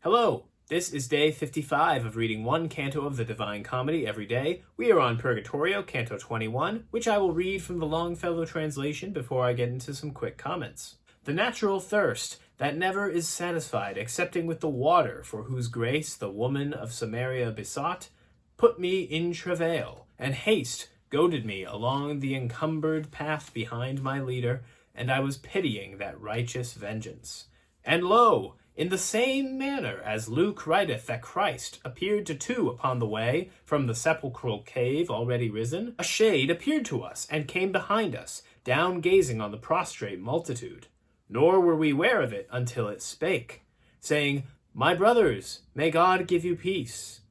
Hello, this is day 55 of reading one canto of the Divine Comedy every day. We are on Purgatorio, Canto 21, which I will read from the Longfellow translation before I get into some quick comments. The natural thirst that never is satisfied excepting with the water, for whose grace the woman of Samaria besought, put me in travail, and haste goaded me along the encumbered path behind my leader, and I was pitying that righteous vengeance. And lo, in the same manner as Luke writeth that Christ appeared to two upon the way from the sepulchral cave already risen, a shade appeared to us and came behind us, down gazing on the prostrate multitude. Nor were we ware of it until it spake, saying, My brothers, may God give you peace.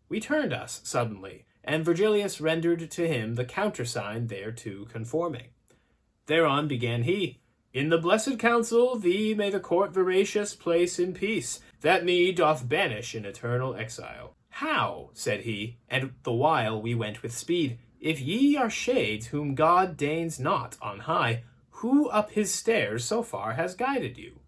We turned us suddenly, and Virgilius rendered to him the countersign thereto conforming. Thereon began he, In the blessed council thee may the court veracious place in peace, that me doth banish in eternal exile. How, said he, and the while we went with speed, if ye are shades whom God deigns not on high, who up his stairs so far has guided you?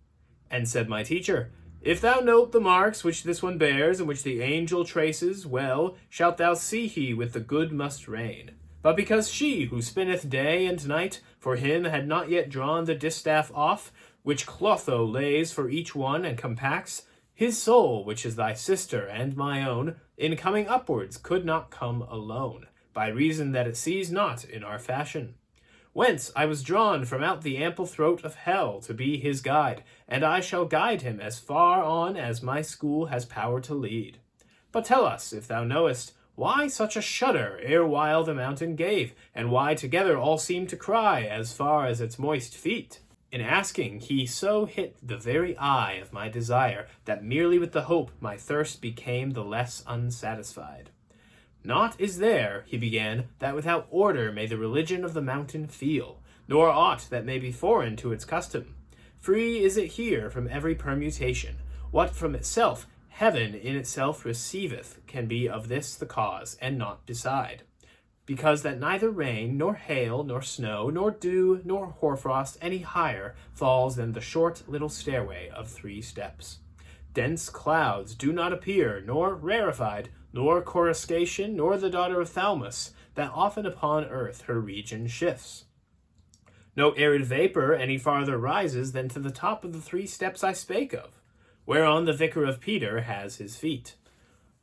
And said my teacher, If thou note the marks which this one bears, and which the angel traces, well shalt thou see he with the good must reign. But because she, who spinneth day and night, for him had not yet drawn the distaff off, which Clotho lays for each one and compacts, his soul, which is thy sister and my own, in coming upwards could not come alone, by reason that it sees not in our fashion. Whence I was drawn from out the ample throat of hell to be his guide, and I shall guide him as far on as my school has power to lead. But tell us, if thou knowest, why such a shudder erewhile the mountain gave, and why together all seemed to cry as far as its moist feet? In asking, he so hit the very eye of my desire, that merely with the hope my thirst became the less unsatisfied. Naught is there, he began, that without order may the religion of the mountain feel, nor aught that may be foreign to its custom. Free is it here from every permutation. What from itself heaven in itself receiveth can be of this the cause, and not beside. Because that neither rain, nor hail, nor snow, nor dew, nor hoarfrost any higher falls than the short little stairway of 3 steps. Dense clouds do not appear, nor rarefied, nor coruscation, nor the daughter of Thaumas, that often upon earth her region shifts. No arid vapor any farther rises than to the top of the 3 steps I spake of, whereon the vicar of Peter has his feet.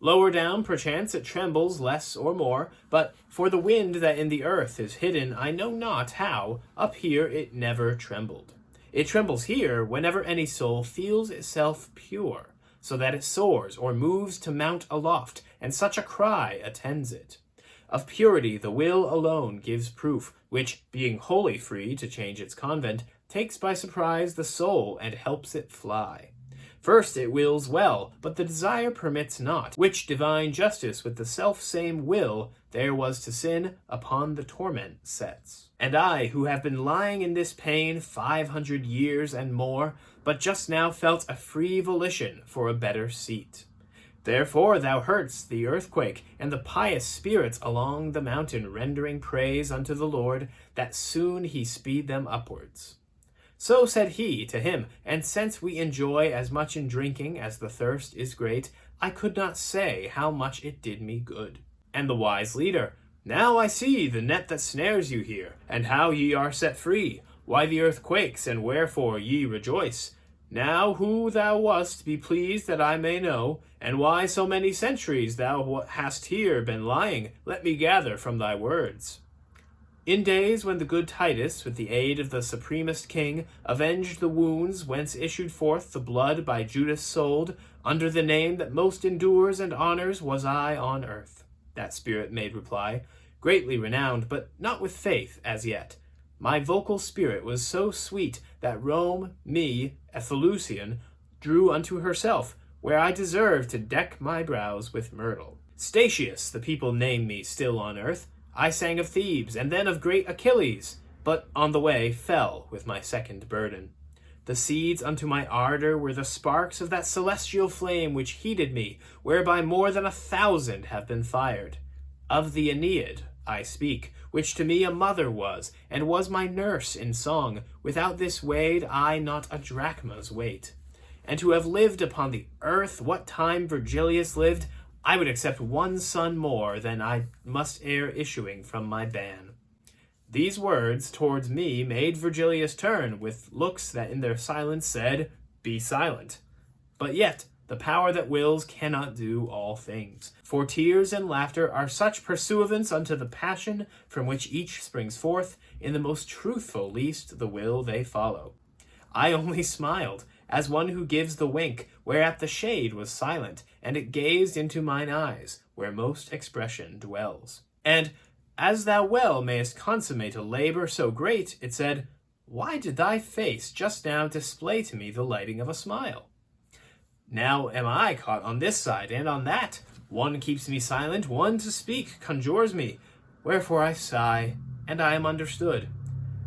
Lower down, perchance, it trembles less or more, but for the wind that in the earth is hidden, I know not how, up here it never trembled. It trembles here whenever any soul feels itself pure, so that it soars or moves to mount aloft, and such a cry attends it. Of purity the will alone gives proof, which, being wholly free to change its convent, takes by surprise the soul and helps it fly. First it wills well, but the desire permits not, which divine justice with the self-same will there was to sin upon the torment sets. And I, who have been lying in this pain 500 years and more, but just now felt a free volition for a better seat. Therefore thou heardst the earthquake, and the pious spirits along the mountain rendering praise unto the Lord, that soon he speed them upwards. So said he to him, and since we enjoy as much in drinking as the thirst is great, I could not say how much it did me good. And the wise leader, Now I see the net that snares you here, and how ye are set free, why the earth quakes, and wherefore ye rejoice. Now who thou wast be pleased that I may know, and why so many centuries thou hast here been lying, let me gather from thy words. In days when the good Titus, with the aid of the supremest king, avenged the wounds whence issued forth the blood by Judas sold, under the name that most endures and honors was I on earth. That spirit made reply, greatly renowned, but not with faith as yet. My vocal spirit was so sweet that Rome, me, a Tholucian, drew unto herself, where I deserved to deck my brows with myrtle. Statius, the people name me still on earth. I sang of Thebes, and then of great Achilles, but on the way fell with my second burden. The seeds unto my ardor were the sparks of that celestial flame which heated me, whereby more than 1,000 have been fired. Of the Aeneid I speak, which to me a mother was, and was my nurse in song. Without this weighed I not a drachma's weight. and to have lived upon the earth what time Virgilius lived, I would accept one son more than I must ere issuing from my ban. These words towards me made Virgilius turn, with looks that in their silence said, Be silent. But yet, the power that wills cannot do all things. For tears and laughter are such pursuivants unto the passion from which each springs forth, in the most truthful least the will they follow. I only smiled, as one who gives the wink, whereat the shade was silent, and it gazed into mine eyes, where most expression dwells. And, as thou well mayest consummate a labour so great, it said, Why did thy face just now display to me the lighting of a smile? Now am I caught on this side and on that. One keeps me silent, one to speak conjures me. Wherefore I sigh, and I am understood.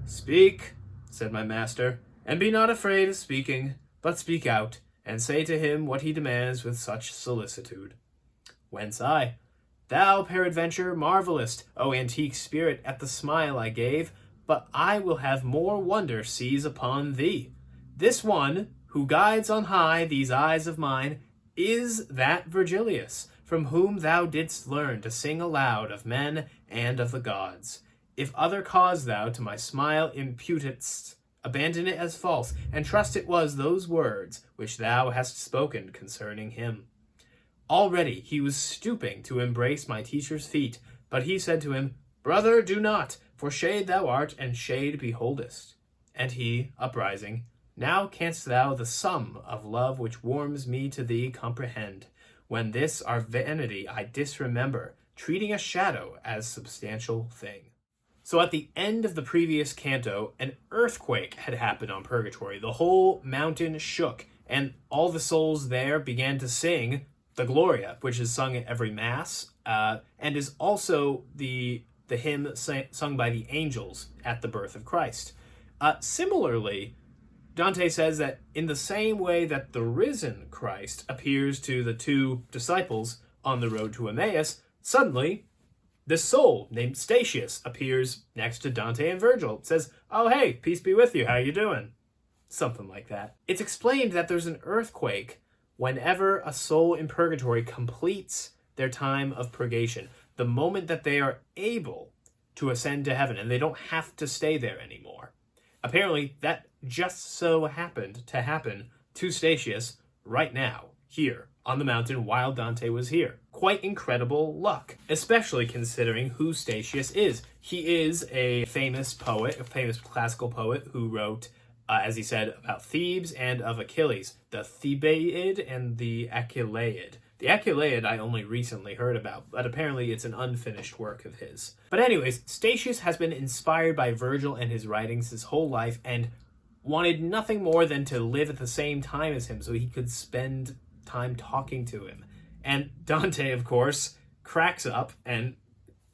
Speak, said my master, and be not afraid of speaking, but speak out, and say to him what he demands with such solicitude. Whence I, Thou peradventure marvellest, O antique spirit, at the smile I gave, but I will have more wonder seize upon thee. This one, who guides on high these eyes of mine, is that Virgilius, from whom thou didst learn to sing aloud of men and of the gods. If other cause thou to my smile imputedst, abandon it as false, and trust it was those words which thou hast spoken concerning him. Already he was stooping to embrace my teacher's feet, but he said to him, Brother, do not, for shade thou art, and shade beholdest. And he, uprising, Now canst thou the sum of love which warms me to thee comprehend, when this our vanity I disremember, treating a shadow as substantial thing. So at the end of the previous canto, an earthquake had happened on Purgatory. The whole mountain shook, and all the souls there began to sing the Gloria, which is sung at every Mass, and is also the hymn sung by the angels at the birth of Christ. Similarly, Dante says that in the same way that the risen Christ appears to the two disciples on the road to Emmaus, suddenly this soul named Statius appears next to Dante and Virgil. It says, Oh, hey, peace be with you, how you doing? Something like that. It's explained that there's an earthquake whenever a soul in purgatory completes their time of purgation, the moment that they are able to ascend to heaven and they don't have to stay there anymore. Apparently, that just so happened to happen to Statius right now, here on the mountain while Dante was here. Quite incredible luck, especially considering who Statius is. He is a famous poet, a famous classical poet who wrote, as he said, about Thebes and of Achilles, the Thebaid and the Achilleid. The Achilleid I only recently heard about, but apparently it's an unfinished work of his. But anyways, Statius has been inspired by Virgil and his writings his whole life and wanted nothing more than to live at the same time as him so he could spend time talking to him. And Dante, of course, cracks up, and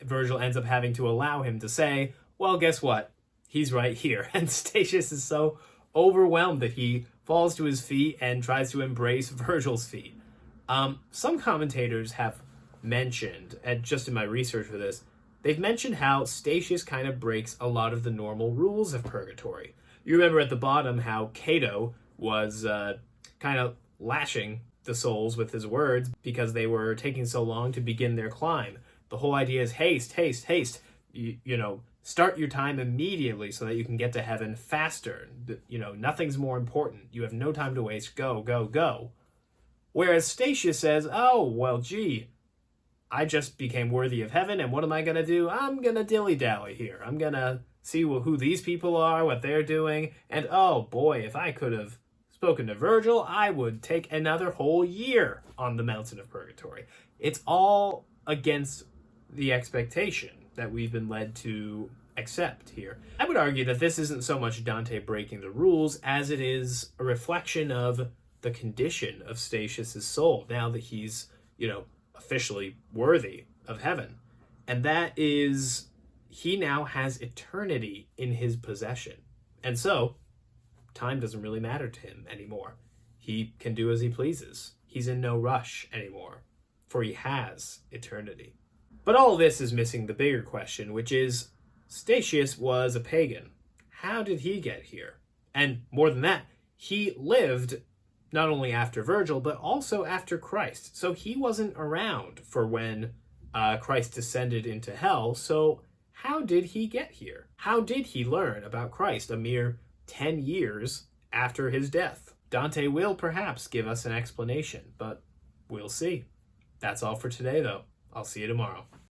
Virgil ends up having to allow him to say, well, guess what? He's right here. And Statius is so overwhelmed that he falls to his feet and tries to embrace Virgil's feet. Some commentators have mentioned, and just in my research for this, they've mentioned how Statius kind of breaks a lot of the normal rules of purgatory. You remember at the bottom how Cato was kind of lashing the souls with his words because they were taking so long to begin their climb. The whole idea is haste, haste, haste. You know, start your time immediately so that you can get to heaven faster. You know, nothing's more important. You have no time to waste. Go, go, go. Whereas Statius says, oh, well, gee, I just became worthy of heaven, and what am I going to do? I'm going to dilly-dally here. I'm going to see who these people are, what they're doing, and oh boy, if I could have spoken to Virgil, I would take another whole year on the mountain of purgatory. It's all against the expectation that we've been led to accept here. I would argue that this isn't so much Dante breaking the rules as it is a reflection of the condition of Statius's soul now that he's, officially worthy of heaven. And that is, he now has eternity in his possession. And so, time doesn't really matter to him anymore. He can do as he pleases. He's in no rush anymore, for he has eternity. But all this is missing the bigger question, which is, Statius was a pagan. How did he get here? And more than that, he lived not only after Virgil, but also after Christ. So he wasn't around for when Christ descended into hell. So how did he get here? How did he learn about Christ a mere 10 years after his death? Dante will perhaps give us an explanation, but we'll see. That's all for today, though. I'll see you tomorrow.